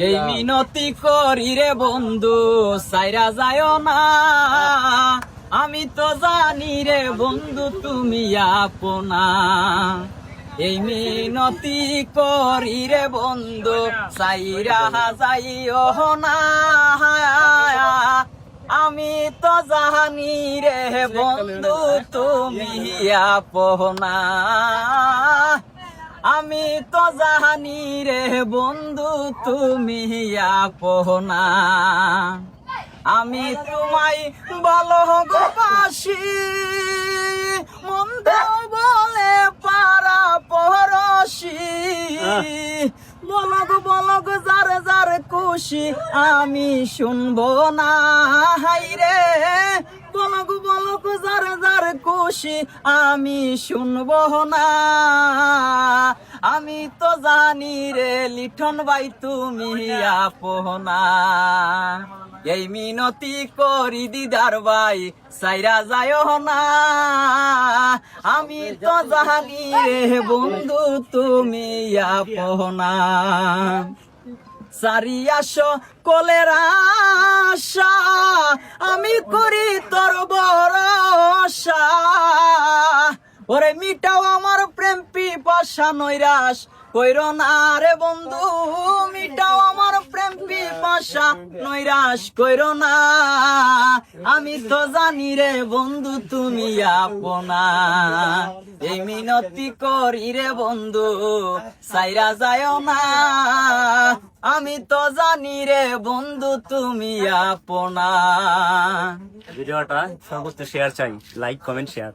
এই মিনতি করি রে বন্ধু সাইরা যায় না, আমি তো জানি রে বন্ধু তুমি আপনা। এই মিনতি করি রে বন্ধু সাইরা যাইও না, আমি তো জানি রে বন্ধু তুমি আপনা। আমি তো জানি রে বন্ধু তুমি আপনা। আমি তোমায় ভালোবাসি, মন্দ বলে পারা পরশি, বলগ বলগ যার যার খুশি আমি শুনবো না। হাইরে বলগ বলগ যার যার খুশি আমি শুনবো না। আমি তো জানি রে লিঠন ভাই তুমি আপনা। এই মিনতি করি দিদার ভাই সাইরা যায় না, আমি তো জানি রে বন্ধু তুমি আপনা। সারিয়াশো কলের আশা আমি করি তোর ভরসা, ওরে মিটাও আমার প্রেম পিপাসা নৈরাশ কইরো না রে বন্ধু, মিটাও আমার প্রেম পিপাসা নৈরাশ কইরো না। আমি তো জানি রে বন্ধু তুমি আপনা। এই মিনতি করি রে বন্ধু সাইরা যায় না, আমি তো জানি রে বন্ধু তুমি আপনা। ভিডিওটা সর্বোচ্চ শেয়ার চাই, লাইক কমেন্ট শেয়ার।